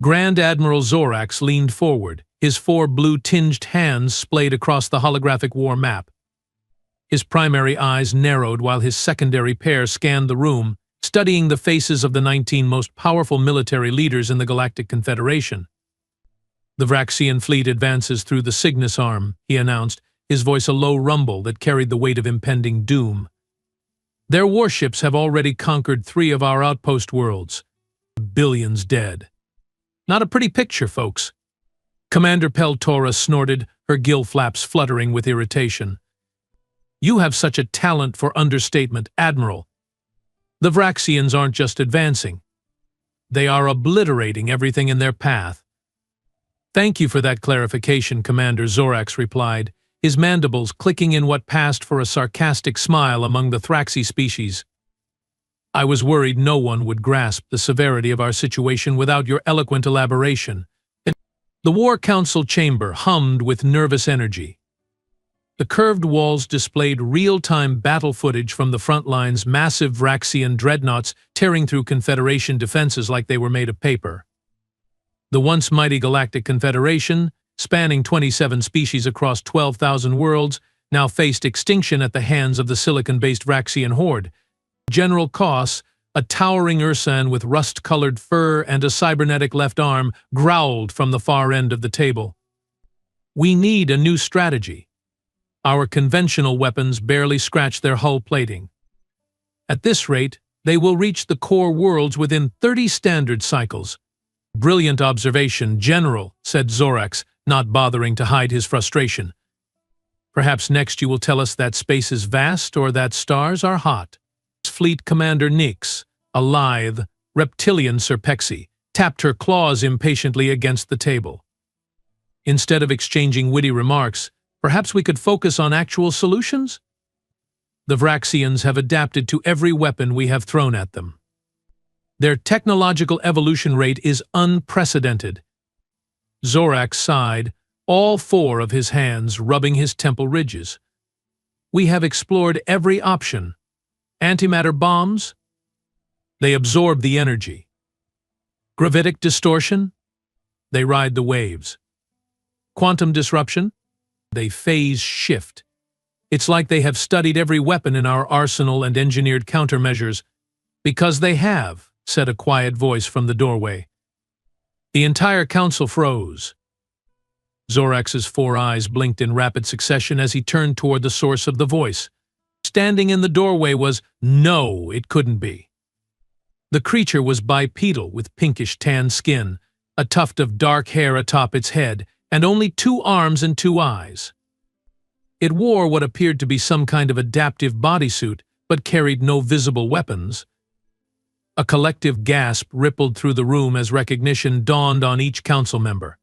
Grand Admiral Zorax leaned forward, his four blue-tinged hands splayed across the holographic war map. His primary eyes narrowed while his secondary pair scanned the room, studying the faces of the 19 most powerful military leaders in the Galactic Confederation. "The Vraxian fleet advances through the Cygnus Arm," he announced, his voice a low rumble that carried the weight of impending doom. "Their warships have already conquered 3 of our outpost worlds. Billions dead. Not a pretty picture, folks." Commander Peltora snorted, her gill flaps fluttering with irritation. "You have such a talent for understatement, Admiral. The Vraxians aren't just advancing. They are obliterating everything in their path." "Thank you for that clarification, Commander," Zorax replied, his mandibles clicking in what passed for a sarcastic smile among the Thraxi species. "I was worried no one would grasp the severity of our situation without your eloquent elaboration." The War Council chamber hummed with nervous energy. The curved walls displayed real-time battle footage from the front lines, massive Vraxian dreadnoughts tearing through Confederation defenses like they were made of paper. The once mighty Galactic Confederation, spanning 27 species across 12,000 worlds, now faced extinction at the hands of the silicon-based Vraxian horde. General Koss, a towering Ursan with rust-colored fur and a cybernetic left arm, growled from the far end of the table. "We need a new strategy. Our conventional weapons barely scratch their hull plating. At this rate, they will reach the core worlds within 30 standard cycles." "Brilliant observation, General," said Zorax, not bothering to hide his frustration. "Perhaps next you will tell us that space is vast or that stars are hot." Fleet Commander Nyx, a lithe, reptilian Serpexi, tapped her claws impatiently against the table. "Instead of exchanging witty remarks, perhaps we could focus on actual solutions? The Vraxians have adapted to every weapon we have thrown at them. Their technological evolution rate is unprecedented." Zorax sighed, all 4 of his hands rubbing his temple ridges. "We have explored every option. Antimatter bombs? They absorb the energy. Gravitic distortion? They ride the waves. Quantum disruption? They phase shift. It's like they have studied every weapon in our arsenal and engineered countermeasures." "Because they have," said a quiet voice from the doorway. The entire council froze. Zorax's 4 eyes blinked in rapid succession as he turned toward the source of the voice. Standing in the doorway was, no, it couldn't be. The creature was bipedal with pinkish tan skin, a tuft of dark hair atop its head, and only 2 arms and 2 eyes. It wore what appeared to be some kind of adaptive bodysuit, but carried no visible weapons. A collective gasp rippled through the room as recognition dawned on each council member.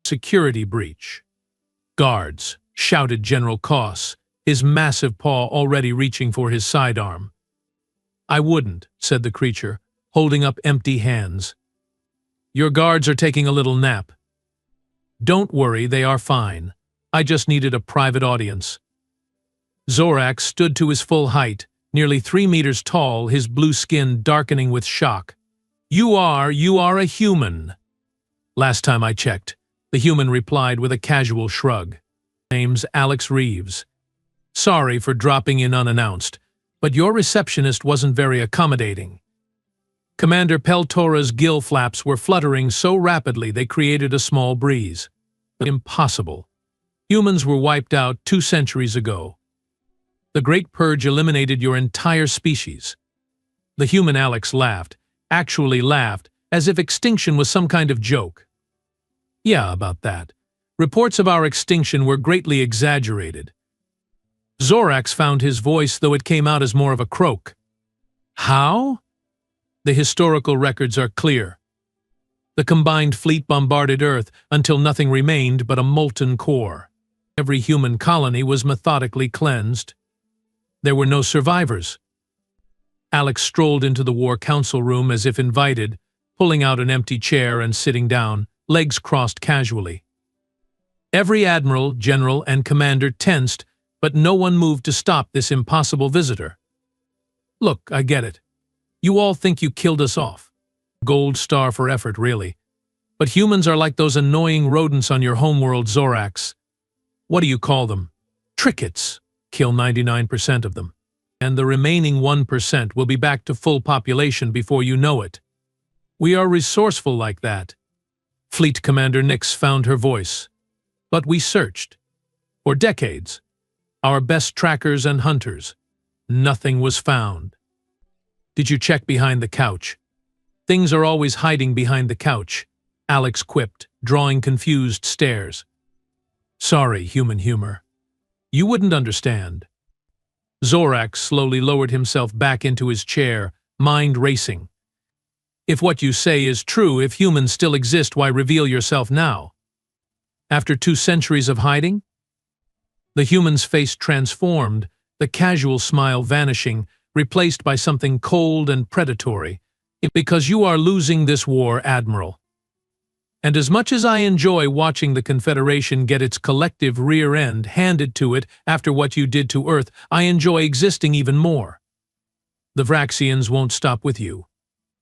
"Security breach." "Guards," shouted General Koss, his massive paw already reaching for his sidearm. "I wouldn't," said the creature, holding up empty hands. "Your guards are taking a little nap." "Don't worry, they are fine. I just needed a private audience." Zorax stood to his full height, nearly 3 meters tall, his blue skin darkening with shock. You are a human." "Last time I checked," the human replied with a casual shrug. "Name's Alex Reeves. Sorry for dropping in unannounced, but your receptionist wasn't very accommodating." Commander Peltora's gill flaps were fluttering so rapidly they created a small breeze. "Impossible. Humans were wiped out 2 centuries ago. The Great Purge eliminated your entire species." The human Alex laughed, actually laughed, as if extinction was some kind of joke. "Yeah, about that. Reports of our extinction were greatly exaggerated." Zorax found his voice, though it came out as more of a croak. "How?" "The historical records are clear. The combined fleet bombarded Earth until nothing remained but a molten core. Every human colony was methodically cleansed. There were no survivors." Alex strolled into the War Council room as if invited, pulling out an empty chair and sitting down, legs crossed casually. Every admiral, general, and commander tensed, but no one moved to stop this impossible visitor. "Look, I get it. You all think you killed us off. Gold star for effort, really. But humans are like those annoying rodents on your homeworld, Zorax. What do you call them? Trickets. Kill 99% of them. And the remaining 1% will be back to full population before you know it. We are resourceful like that. Fleet Commander Nyx found her voice. But we searched. For decades. Our best trackers and hunters. Nothing was found. Did you check behind the couch? Things are always hiding behind the couch, Alex quipped, drawing confused stares. Sorry, human humor. You wouldn't understand. Zorax slowly lowered himself back into his chair, mind racing. If what you say is true, if humans still exist, why reveal yourself now? After 2 centuries of hiding? The human's face transformed, the casual smile vanishing, replaced by something cold and predatory. Because you are losing this war, Admiral. And as much as I enjoy watching the Confederation get its collective rear end handed to it after what you did to Earth, I enjoy existing even more. The Vraxians won't stop with you.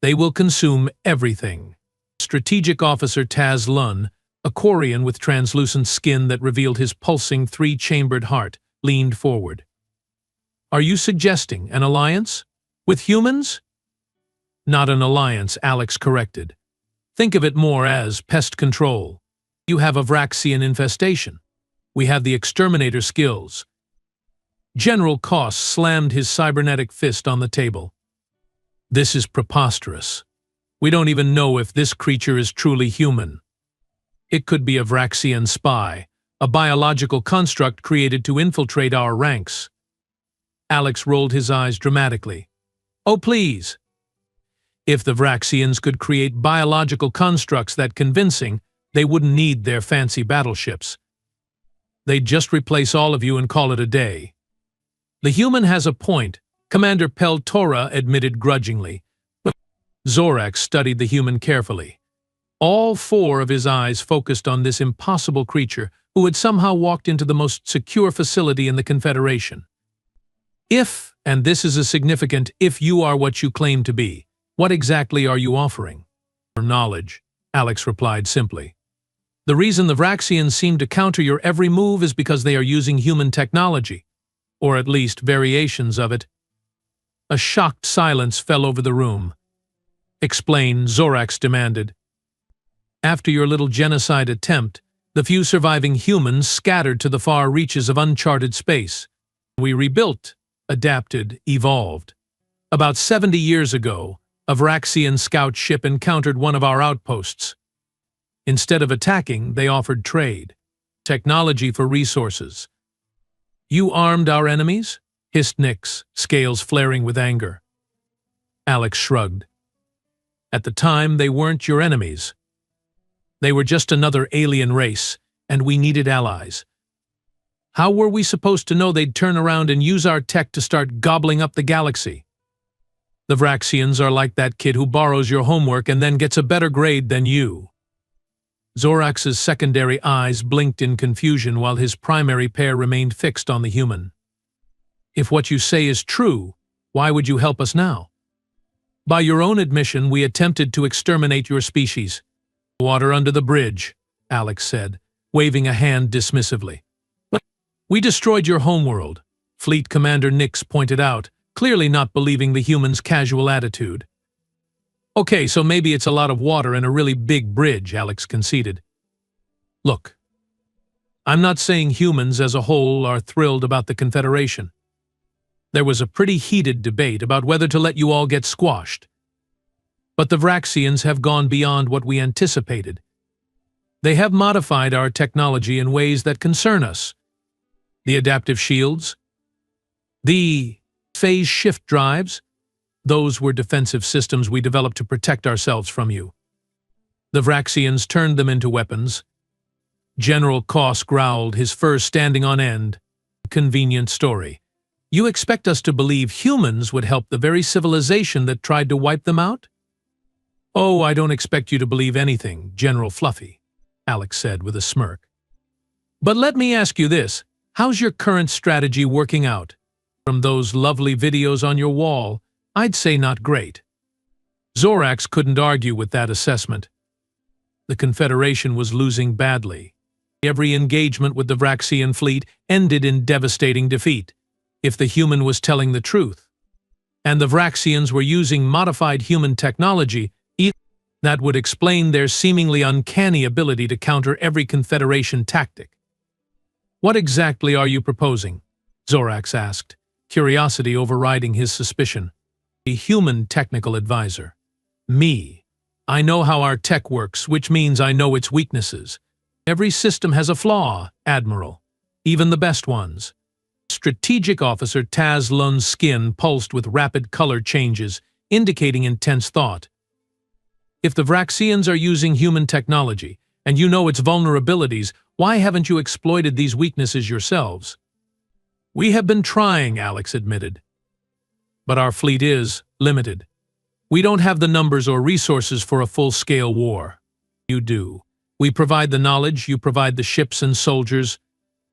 They will consume everything. Strategic Officer Taz Lun, a Quarian with translucent skin that revealed his pulsing 3-chambered heart, leaned forward. Are you suggesting an alliance? With humans? Not an alliance, Alex corrected. Think of it more as pest control. You have a Vraxian infestation. We have the exterminator skills. General Koss slammed his cybernetic fist on the table. This is preposterous. We don't even know if this creature is truly human. It could be a Vraxian spy, a biological construct created to infiltrate our ranks. Alex rolled his eyes dramatically. Oh, please. If the Vraxians could create biological constructs that convincing, they wouldn't need their fancy battleships. They'd just replace all of you and call it a day. The human has a point, Commander Peltora admitted grudgingly. But Zorax studied the human carefully. All 4 of his eyes focused on this impossible creature who had somehow walked into the most secure facility in the Confederation. If, and this is a significant if you are what you claim to be, what exactly are you offering? Knowledge, Alex replied simply. The reason the Vraxians seem to counter your every move is because they are using human technology, or at least variations of it. A shocked silence fell over the room. Explain, Zorax demanded. After your little genocide attempt, the few surviving humans scattered to the far reaches of uncharted space. We rebuilt, adapted, evolved. About 70 years ago, a Vraxian scout ship encountered one of our outposts. Instead of attacking, they offered trade. Technology for resources. You armed our enemies? Hissed Nyx, scales flaring with anger. Alex shrugged. At the time, they weren't your enemies. They were just another alien race, and we needed allies. How were we supposed to know they'd turn around and use our tech to start gobbling up the galaxy? The Vraxians are like that kid who borrows your homework and then gets a better grade than you. Zorax's secondary eyes blinked in confusion while his primary pair remained fixed on the human. If what you say is true, why would you help us now? By your own admission, we attempted to exterminate your species. Water under the bridge, Alex said, waving a hand dismissively. But we destroyed your homeworld, Fleet Commander Nyx pointed out, clearly not believing the human's casual attitude. Okay, so maybe it's a lot of water and a really big bridge, Alex conceded. Look, I'm not saying humans as a whole are thrilled about the Confederation. There was a pretty heated debate about whether to let you all get squashed. But the Vraxians have gone beyond what we anticipated. They have modified our technology in ways that concern us. The adaptive shields, the phase shift drives, those were defensive systems we developed to protect ourselves from you. The Vraxians turned them into weapons. General Koss growled, his fur standing on end. Convenient story. You expect us to believe humans would help the very civilization that tried to wipe them out? Oh, I don't expect you to believe anything, General Fluffy, Alex said with a smirk. But let me ask you this, how's your current strategy working out? From those lovely videos on your wall, I'd say not great. Zorax couldn't argue with that assessment. The Confederation was losing badly. Every engagement with the Vraxian fleet ended in devastating defeat, if the human was telling the truth. And the Vraxians were using modified human technology that would explain their seemingly uncanny ability to counter every Confederation tactic. "What exactly are you proposing?" Zorax asked, curiosity overriding his suspicion. "A human technical advisor. Me. I know how our tech works, which means I know its weaknesses. Every system has a flaw, Admiral, even the best ones." Strategic Officer Taz Lun's skin pulsed with rapid color changes, indicating intense thought. "If the Vraxians are using human technology, and you know its vulnerabilities, why haven't you exploited these weaknesses yourselves?" "We have been trying," Alex admitted. "But our fleet is limited. We don't have the numbers or resources for a full-scale war. You do. We provide the knowledge, you provide the ships and soldiers."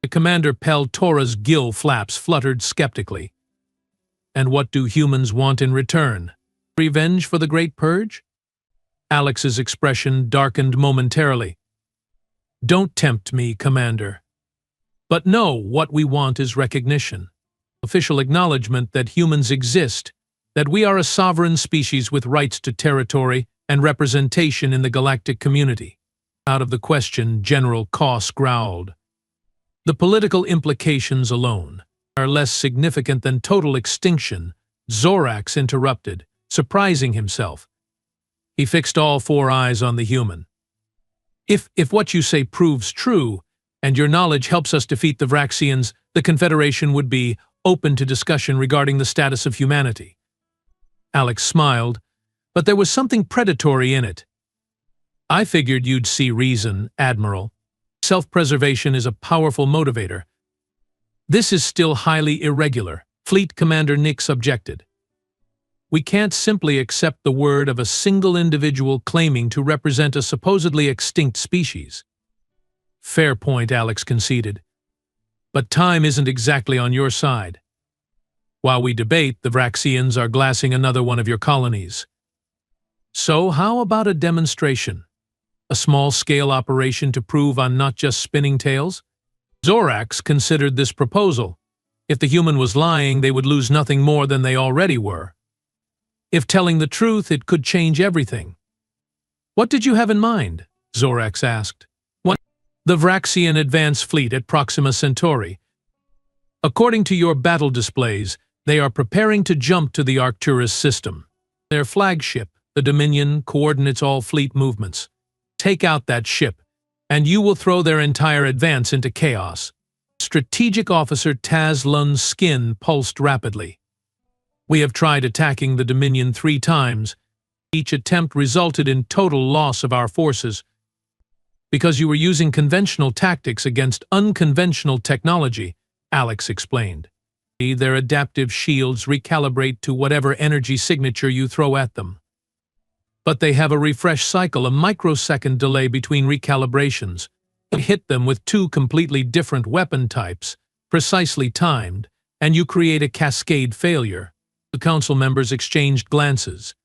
The Commander Pel Tora's gill flaps fluttered skeptically. "And what do humans want in return? Revenge for the Great Purge?" Alex's expression darkened momentarily. "Don't tempt me, Commander. But no, what we want is recognition. Official acknowledgement that humans exist, that we are a sovereign species with rights to territory and representation in the galactic community." Out of the question, General Koss growled. "The political implications alone are less significant than total extinction," Zorax interrupted, surprising himself. He fixed all four eyes on the human. If what you say proves true, and your knowledge helps us defeat the Vraxians, the Confederation would be open to discussion regarding the status of humanity." Alex smiled, but there was something predatory in it. "I figured you'd see reason, Admiral. Self-preservation is a powerful motivator." "This is still highly irregular," Fleet Commander Nix objected. "We can't simply accept the word of a single individual claiming to represent a supposedly extinct species." "Fair point," Alex conceded. "But time isn't exactly on your side. While we debate, the Vraxians are glassing another one of your colonies. So how about a demonstration? A small-scale operation to prove I'm not just spinning tales?" Zorax considered this proposal. If the human was lying, they would lose nothing more than they already were. If telling the truth, it could change everything. "What did you have in mind?" Zorax asked. "The Vraxian advance fleet at Proxima Centauri. According to your battle displays, they are preparing to jump to the Arcturus system. Their flagship, the Dominion, coordinates all fleet movements. Take out that ship, and you will throw their entire advance into chaos." Strategic Officer Taz Lun's skin pulsed rapidly. "We have tried attacking the Dominion 3 times. Each attempt resulted in total loss of our forces. Because you were using conventional tactics against unconventional technology," Alex explained. "Their adaptive shields recalibrate to whatever energy signature you throw at them. But they have a refresh cycle, a microsecond delay between recalibrations. You hit them with two completely different weapon types, precisely timed, and you create a cascade failure." The council members exchanged glances.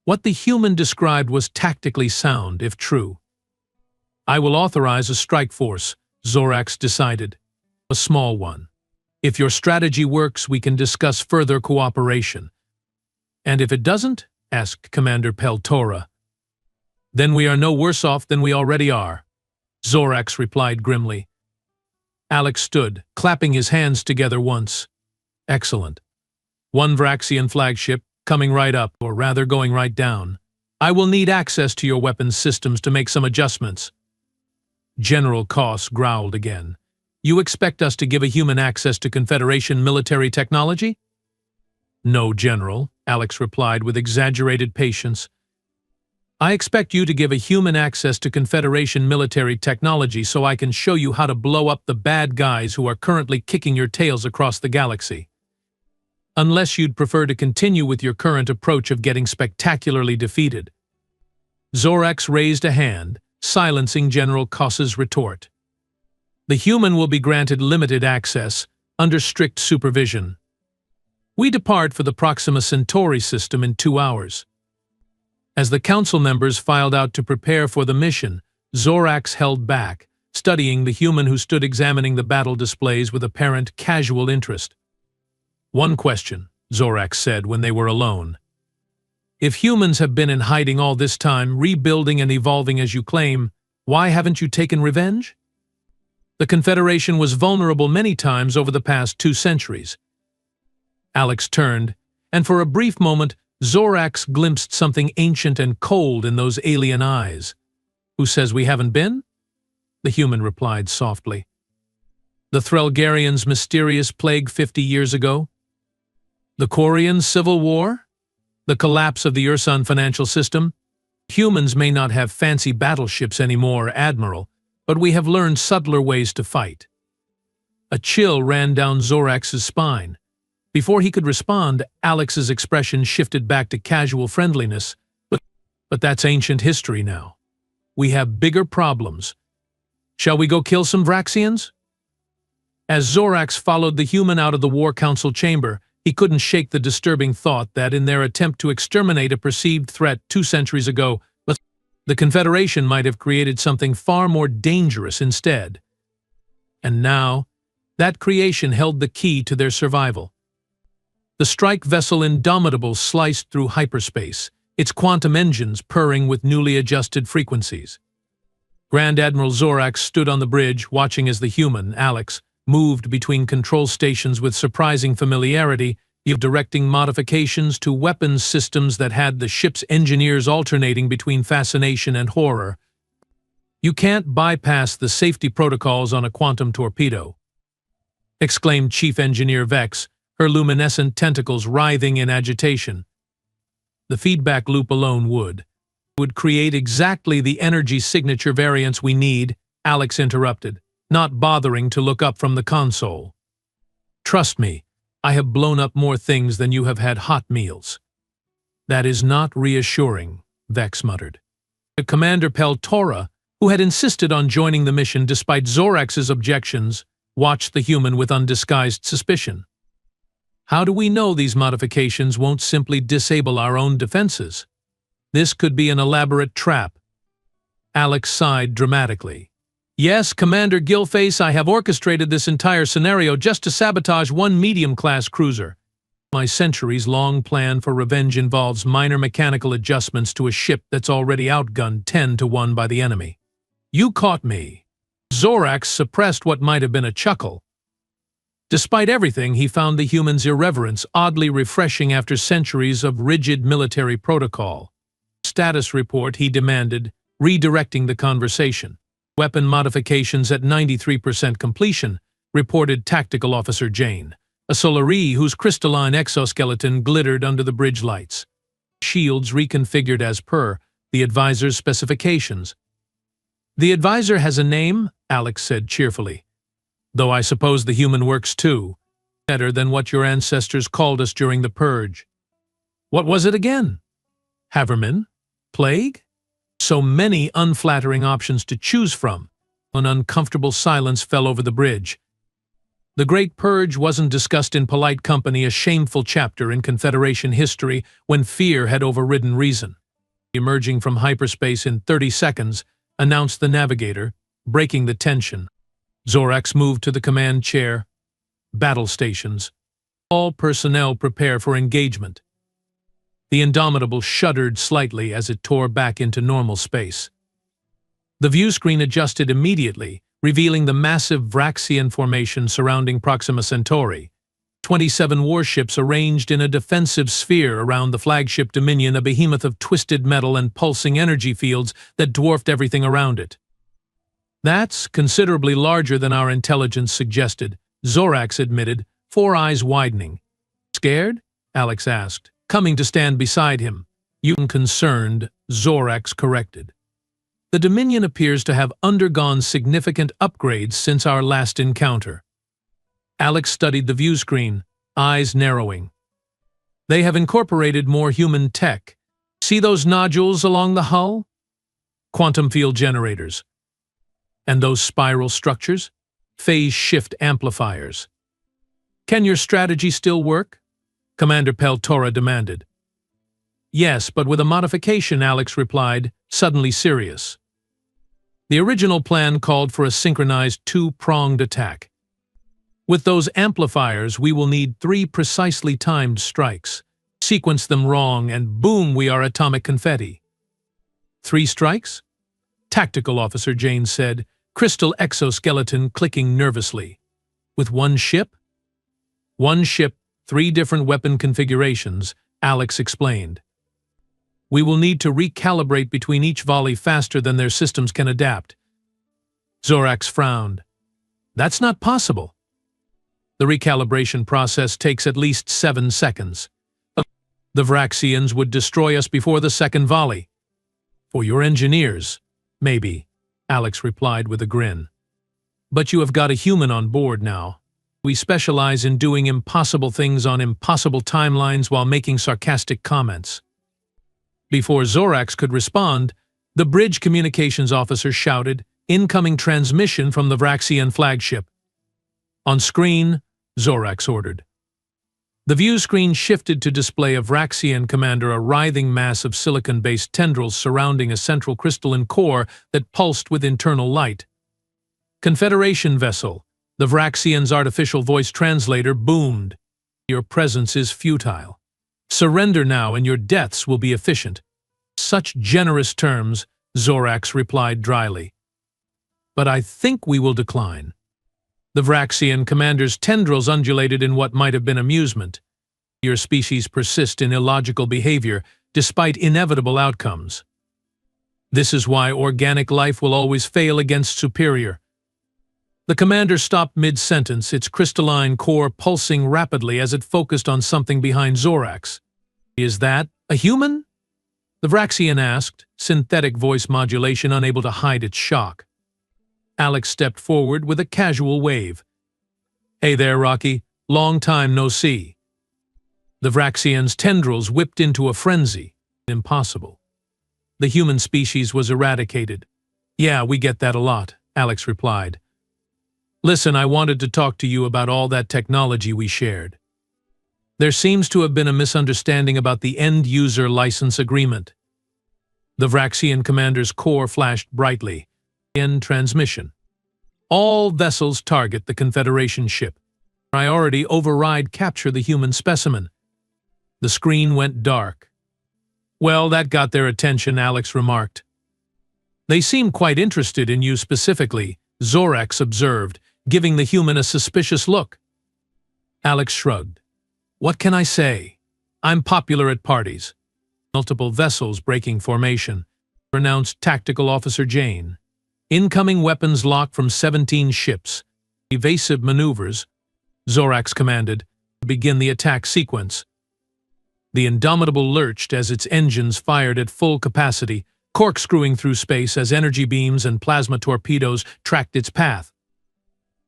What the human described was tactically sound, if true. "I will authorize a strike force," Zorax decided. "A small one. If your strategy works, we can discuss further cooperation. And if it doesn't?" asked Commander Pel Tora. "Then we are no worse off than we already are," Zorax replied grimly. Alex stood, clapping his hands together once. "Excellent. One Vraxian flagship, coming right up, or rather going right down. I will need access to your weapons systems to make some adjustments." General Koss growled again. "You expect us to give a human access to Confederation military technology?" "No, General," Alex replied with exaggerated patience. "I expect you to give a human access to Confederation military technology so I can show you how to blow up the bad guys who are currently kicking your tails across the galaxy. Unless you'd prefer to continue with your current approach of getting spectacularly defeated." Zorax raised a hand, silencing General Koss's retort. "The human will be granted limited access, under strict supervision. We depart for the Proxima Centauri system in 2 hours." As the council members filed out to prepare for the mission, Zorax held back, studying the human who stood examining the battle displays with apparent casual interest. "One question," Zorax said when they were alone. "If humans have been in hiding all this time, rebuilding and evolving as you claim, why haven't you taken revenge? The Confederation was vulnerable many times over the past 2 centuries. Alex turned, and for a brief moment, Zorax glimpsed something ancient and cold in those alien eyes. "Who says we haven't been?" the human replied softly. "The Threlgarians' mysterious plague 50 years ago? The Quarians' civil war? The collapse of the Ursan financial system? Humans may not have fancy battleships anymore, Admiral, but we have learned subtler ways to fight." A chill ran down Zorax's spine. Before he could respond, Alex's expression shifted back to casual friendliness. But that's ancient history now. We have bigger problems. Shall we go kill some Vraxians?" As Zorax followed the human out of the War Council chamber, he couldn't shake the disturbing thought that in their attempt to exterminate a perceived threat 2 centuries ago, the Confederation might have created something far more dangerous instead. And now, that creation held the key to their survival. The strike vessel Indomitable sliced through hyperspace, its quantum engines purring with newly adjusted frequencies. Grand Admiral Zorax stood on the bridge, watching as the human, Alex, moved between control stations with surprising familiarity, directing modifications to weapons systems that had the ship's engineers alternating between fascination and horror. "You can't bypass the safety protocols on a quantum torpedo," exclaimed Chief Engineer Vex, her luminescent tentacles writhing in agitation. "The feedback loop alone would create exactly the energy signature variance we need," Alex interrupted, not bothering to look up from the console. "Trust me, I have blown up more things than you have had hot meals." "That is not reassuring," Vex muttered. Commander Peltora, who had insisted on joining the mission despite Zorax's objections, watched the human with undisguised suspicion. "How do we know these modifications won't simply disable our own defenses? This could be an elaborate trap." Alex sighed dramatically. "Yes, Commander Gillface, I have orchestrated this entire scenario just to sabotage one medium-class cruiser. My centuries-long plan for revenge involves minor mechanical adjustments to a ship that's already outgunned 10-1 by the enemy. You caught me." Zorax suppressed what might have been a chuckle. Despite everything, he found the human's irreverence oddly refreshing after centuries of rigid military protocol. "Status report," he demanded, redirecting the conversation. "Weapon modifications at 93% completion," reported Tactical Officer Jane, a Solaree whose crystalline exoskeleton glittered under the bridge lights. "Shields reconfigured as per the advisor's specifications." "The advisor has a name," Alex said cheerfully. "Though I suppose the human works too. Better than what your ancestors called us during the Purge." "What was it again? Haverman? Plague?" So many unflattering options to choose from. An uncomfortable silence fell over the bridge. The Great Purge wasn't discussed in polite company, a shameful chapter in Confederation history when fear had overridden reason. "Emerging from hyperspace in 30 seconds, announced the navigator, breaking the tension. Zorax moved to the command chair. "Battle stations. All personnel prepare for engagement." The Indomitable shuddered slightly as it tore back into normal space. The view screen adjusted immediately, revealing the massive Vraxian formation surrounding Proxima Centauri. 27 warships arranged in a defensive sphere around the flagship Dominion, a behemoth of twisted metal and pulsing energy fields that dwarfed everything around it. "That's considerably larger than our intelligence suggested," Zorax admitted, 4 eyes widening. "Scared?" Alex asked, coming to stand beside him. "You concerned," Zorax corrected. "The Dominion appears to have undergone significant upgrades since our last encounter." Alex studied the view screen, eyes narrowing. "They have incorporated more human tech. See those nodules along the hull? Quantum field generators. And those spiral structures? Phase shift amplifiers. Can your strategy still work?" Commander Peltora demanded. Yes, but with a modification, Alex replied, suddenly serious. The original plan called for a synchronized two-pronged attack. With those amplifiers, we will need 3 precisely timed strikes. Sequence them wrong, and boom, we are atomic confetti. 3 strikes? Tactical Officer Jane said, crystal exoskeleton clicking nervously. With 1 ship? 1 ship, 3 different weapon configurations, Alex explained. We will need to recalibrate between each volley faster than their systems can adapt. Zorax frowned. That's not possible. The recalibration process takes at least 7 seconds. The Vraxians would destroy us before the second volley. For your engineers, maybe, Alex replied with a grin. But you have got a human on board now. We specialize in doing impossible things on impossible timelines while making sarcastic comments. Before Zorax could respond, the bridge communications officer shouted, incoming transmission from the Vraxian flagship. On screen, Zorax ordered. The view screen shifted to display a Vraxian commander, a writhing mass of silicon-based tendrils surrounding a central crystalline core that pulsed with internal light. Confederation vessel, the Vraxian's artificial voice translator boomed. Your presence is futile. Surrender now and your deaths will be efficient. Such generous terms, Zorax replied dryly. But I think we will decline. The Vraxian commander's tendrils undulated in what might have been amusement. Your species persist in illogical behavior, despite inevitable outcomes. This is why organic life will always fail against superior. The commander stopped mid-sentence, its crystalline core pulsing rapidly as it focused on something behind Zorax. Is that a human? The Vraxian asked, synthetic voice modulation unable to hide its shock. Alex stepped forward with a casual wave. Hey there, Rocky. Long time no see. The Vraxian's tendrils whipped into a frenzy. Impossible. The human species was eradicated. Yeah, we get that a lot, Alex replied. Listen, I wanted to talk to you about all that technology we shared. There seems to have been a misunderstanding about the end-user license agreement. The Vraxian commander's core flashed brightly. End transmission. All vessels target the Confederation ship. Priority override capture the human specimen. The screen went dark. Well, that got their attention, Alex remarked. They seem quite interested in you specifically, Zorax observed, giving the human a suspicious look. Alex shrugged. What can I say? I'm popular at parties. Multiple vessels breaking formation, pronounced Tactical Officer Jane. Incoming weapons lock from 17 ships. Evasive maneuvers, Zorax commanded, to begin the attack sequence. The Indomitable lurched as its engines fired at full capacity, corkscrewing through space as energy beams and plasma torpedoes tracked its path.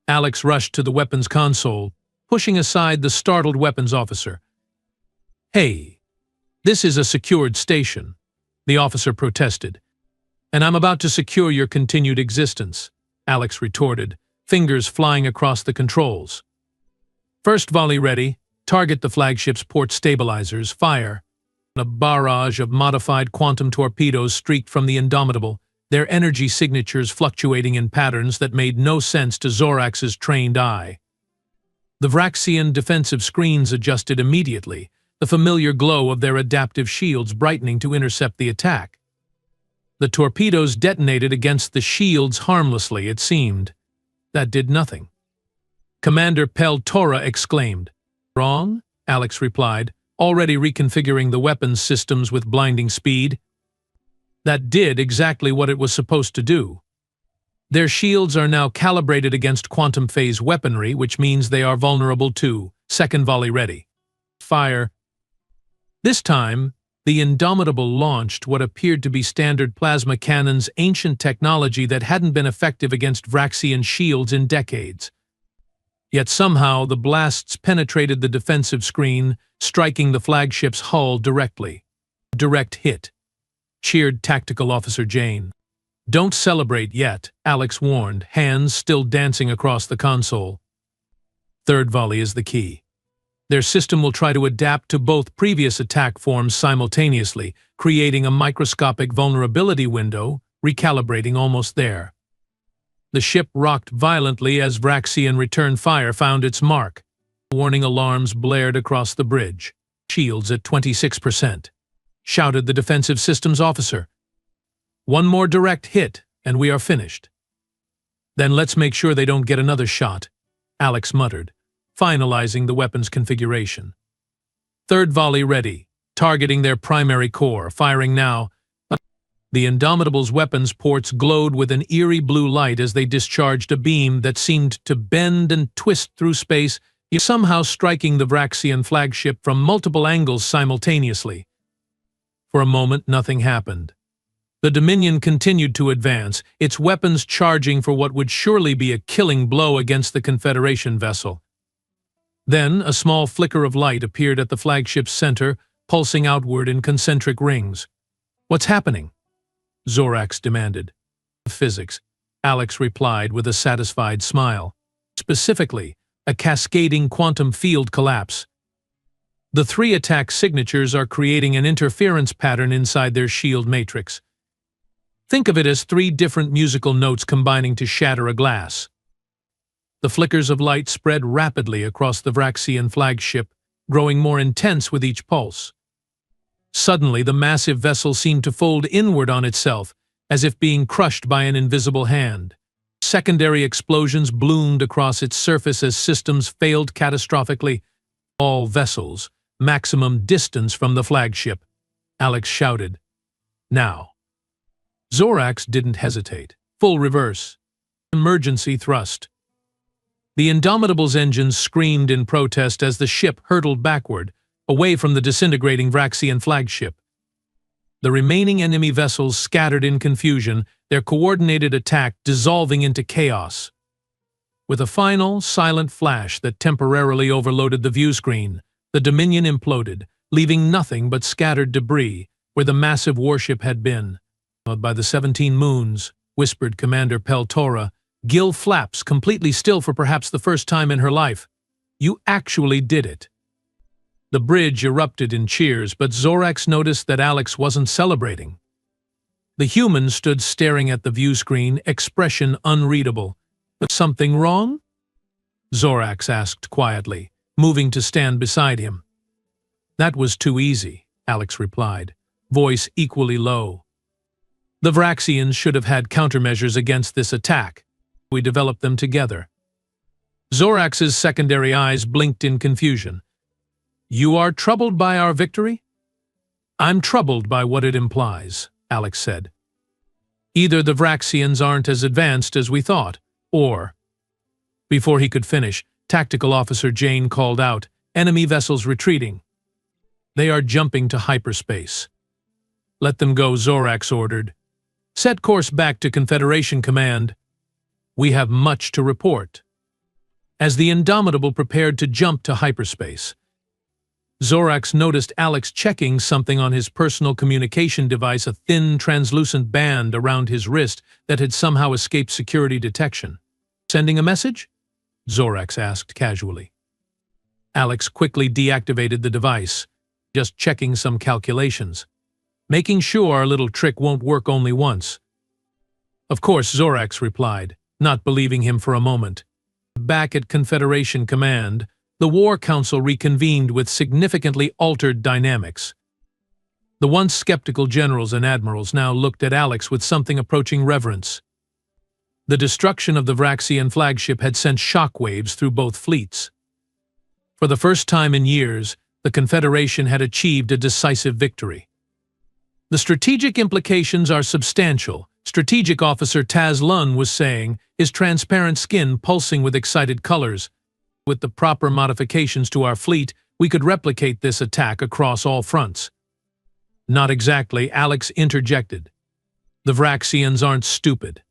Alex rushed to the weapons console, pushing aside the startled weapons officer. Hey, this is a secured station, the officer protested. And I'm about to secure your continued existence, Alex retorted, fingers flying across the controls. First volley ready, target the flagship's port stabilizers, fire. A barrage of modified quantum torpedoes streaked from the Indomitable, their energy signatures fluctuating in patterns that made no sense to Zorax's trained eye. The Vraxian defensive screens adjusted immediately, the familiar glow of their adaptive shields brightening to intercept the attack. The torpedoes detonated against the shields harmlessly, it seemed. That did nothing. Commander Peltora exclaimed. Wrong? Alex replied, already reconfiguring the weapons systems with blinding speed. That did exactly what it was supposed to do. Their shields are now calibrated against quantum phase weaponry, which means they are vulnerable to second volley ready. Fire. This time, the Indomitable launched what appeared to be standard plasma cannons, ancient technology that hadn't been effective against Vraxian shields in decades. Yet somehow the blasts penetrated the defensive screen, striking the flagship's hull directly. Direct hit, cheered Tactical Officer Jane. Don't celebrate yet, Alex warned, hands still dancing across the console. Third volley is the key. Their system will try to adapt to both previous attack forms simultaneously, creating a microscopic vulnerability window, recalibrating almost there. The ship rocked violently as Vraxian return fire found its mark. Warning alarms blared across the bridge. "Shields at 26%, shouted the defensive systems officer. "One more direct hit, and we are finished." "Then let's make sure they don't get another shot," Alex muttered, finalizing the weapon's configuration. Third volley ready, targeting their primary core, firing now. The Indomitable's weapons ports glowed with an eerie blue light as they discharged a beam that seemed to bend and twist through space, somehow striking the Vraxian flagship from multiple angles simultaneously. For a moment, nothing happened. The Dominion continued to advance, its weapons charging for what would surely be a killing blow against the Confederation vessel. Then, a small flicker of light appeared at the flagship's center, pulsing outward in concentric rings. "What's happening?" Zorax demanded. "Physics," Alex replied with a satisfied smile. "Specifically, a cascading quantum field collapse. The three attack signatures are creating an interference pattern inside their shield matrix. Think of it as three different musical notes combining to shatter a glass." The flickers of light spread rapidly across the Vraxian flagship, growing more intense with each pulse. Suddenly, the massive vessel seemed to fold inward on itself, as if being crushed by an invisible hand. Secondary explosions bloomed across its surface as systems failed catastrophically. "All vessels, maximum distance from the flagship," Alex shouted. "Now." Zorax didn't hesitate. Full reverse. Emergency thrust. The Indomitable's engines screamed in protest as the ship hurtled backward, away from the disintegrating Vraxian flagship. The remaining enemy vessels scattered in confusion, their coordinated attack dissolving into chaos. With a final, silent flash that temporarily overloaded the view screen, the Dominion imploded, leaving nothing but scattered debris where the massive warship had been. "By the 17 moons," whispered Commander Peltora, gill flaps completely still for perhaps the first time in her life. "You actually did it." The bridge erupted in cheers, but Zorax noticed that Alex wasn't celebrating. The human stood staring at the view screen, expression unreadable. "Something wrong?" Zorax asked quietly, moving to stand beside him. "That was too easy," Alex replied, voice equally low. "The Vraxians should have had countermeasures against this attack. We developed them together." Zorax's secondary eyes blinked in confusion. "You are troubled by our victory?" "I'm troubled by what it implies," Alex said. "Either the Vraxians aren't as advanced as we thought, or—" Before he could finish, Tactical Officer Jane called out, "Enemy vessels retreating. They are jumping to hyperspace." "Let them go," Zorax ordered. "Set course back to Confederation Command. We have much to report." As the Indomitable prepared to jump to hyperspace, Zorax noticed Alex checking something on his personal communication device, a thin, translucent band around his wrist that had somehow escaped security detection. "Sending a message?" Zorax asked casually. Alex quickly deactivated the device, just checking some calculations, making sure our little trick won't work only once. "Of course," Zorax replied, not believing him for a moment. Back at Confederation Command, the War Council reconvened with significantly altered dynamics. The once skeptical generals and admirals now looked at Alex with something approaching reverence. The destruction of the Vraxian flagship had sent shockwaves through both fleets. For the first time in years, the Confederation had achieved a decisive victory. "The strategic implications are substantial," Strategic Officer Taz Lun was saying, his transparent skin pulsing with excited colors. "With the proper modifications to our fleet, we could replicate this attack across all fronts." "Not exactly," Alex interjected. "The Vraxians aren't stupid.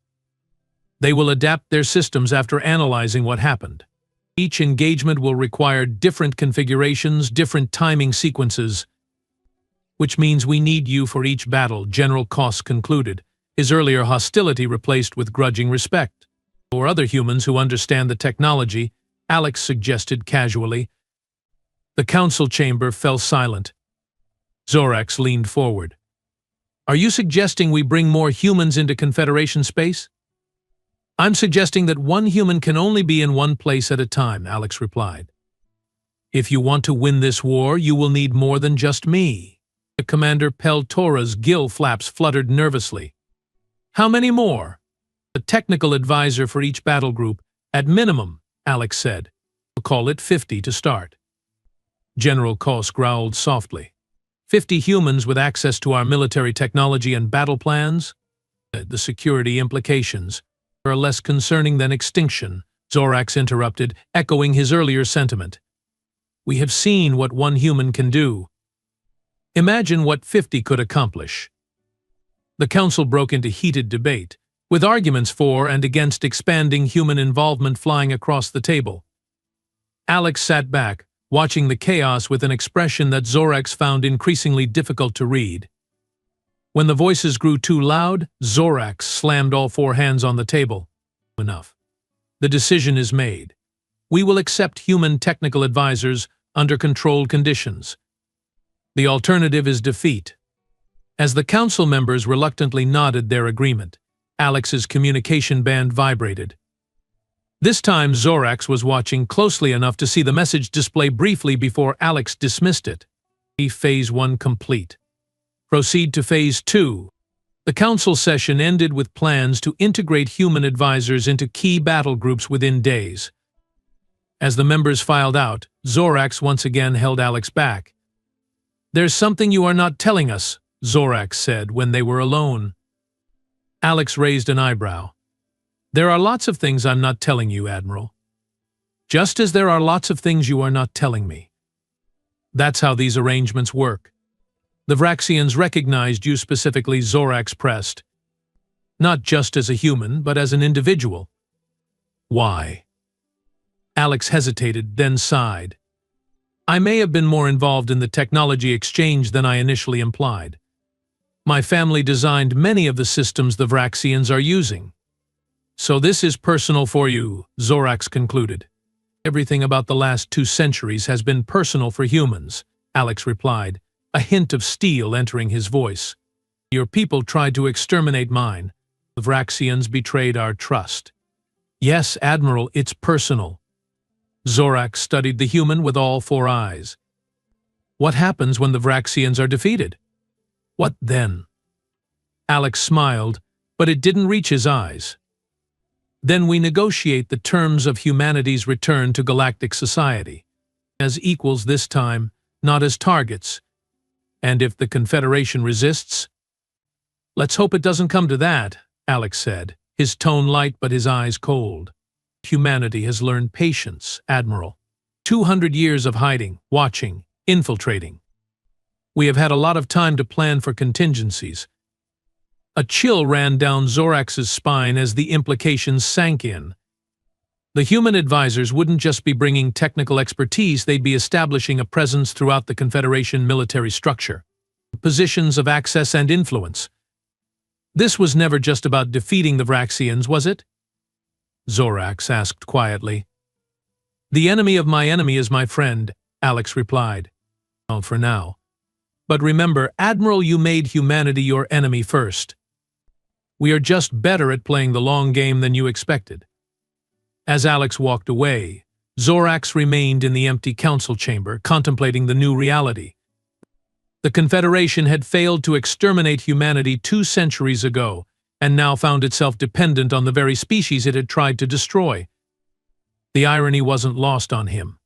They will adapt their systems after analyzing what happened. Each engagement will require different configurations, different timing sequences, which means we need you for each battle," General Koss concluded, his earlier hostility replaced with grudging respect. "Or other humans who understand the technology," Alex suggested casually. The council chamber fell silent. Zorax leaned forward. Are you suggesting we bring more humans into Confederation space? I'm suggesting that one human can only be in one place at a time, Alex replied. If you want to win this war, you will need more than just me. Commander Peltora's gill flaps fluttered nervously. How many more? The technical advisor for each battle group, at minimum, Alex said. We'll call it 50 to start. General Kos growled softly. 50 humans with access to our military technology and battle plans? The security implications are less concerning than extinction, Zorax interrupted, echoing his earlier sentiment. We have seen what one human can do. Imagine what 50 could accomplish. The council broke into heated debate, with arguments for and against expanding human involvement flying across the table. Alex sat back, watching the chaos with an expression that Zorax found increasingly difficult to read. When the voices grew too loud, Zorax slammed all four hands on the table. Enough. The decision is made. We will accept human technical advisors under controlled conditions. The alternative is defeat. As the council members reluctantly nodded their agreement, Alex's communication band vibrated. This time Zorax was watching closely enough to see the message display briefly before Alex dismissed it. Phase 1 complete. Proceed to Phase 2. The council session ended with plans to integrate human advisors into key battle groups within days. As the members filed out, Zorax once again held Alex back. There's something you are not telling us, Zorax said when they were alone. Alex raised an eyebrow. There are lots of things I'm not telling you, Admiral. Just as there are lots of things you are not telling me. That's how these arrangements work. The Vraxians recognized you specifically, Zorax pressed. Not just as a human, but as an individual. Why? Alex hesitated, then sighed. I may have been more involved in the technology exchange than I initially implied. My family designed many of the systems the Vraxians are using. So this is personal for you, Zorax concluded. Everything about the last 2 centuries has been personal for humans, Alex replied, a hint of steel entering his voice. Your people tried to exterminate mine. The Vraxians betrayed our trust. Yes, Admiral, it's personal. Zorax studied the human with all 4 eyes. What happens when the Vraxians are defeated? What then? Alex smiled, but it didn't reach his eyes. Then we negotiate the terms of humanity's return to galactic society, as equals this time, not as targets. And if the Confederation resists? Let's hope it doesn't come to that, Alex said, his tone light but his eyes cold. Humanity has learned patience, Admiral. 200 years of hiding, watching, infiltrating. We have had a lot of time to plan for contingencies. A chill ran down Zorax's spine as the implications sank in. The human advisors wouldn't just be bringing technical expertise, they'd be establishing a presence throughout the Confederation military structure. Positions of access and influence. This was never just about defeating the Vraxians, was it? Zorax asked quietly. The enemy of my enemy is my friend, Alex replied. Well, for now. But remember, Admiral, you made humanity your enemy first. We are just better at playing the long game than you expected. As Alex walked away, Zorax remained in the empty council chamber, contemplating the new reality. The Confederation had failed to exterminate humanity 2 centuries ago, and now found itself dependent on the very species it had tried to destroy. The irony wasn't lost on him.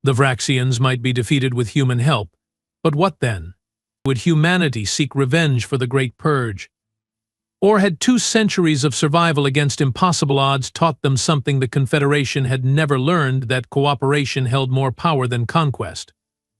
The Vraxians might be defeated with human help, but what then? Would humanity seek revenge for the Great Purge? Or had 2 centuries of survival against impossible odds taught them something the Confederation had never learned, that cooperation held more power than conquest?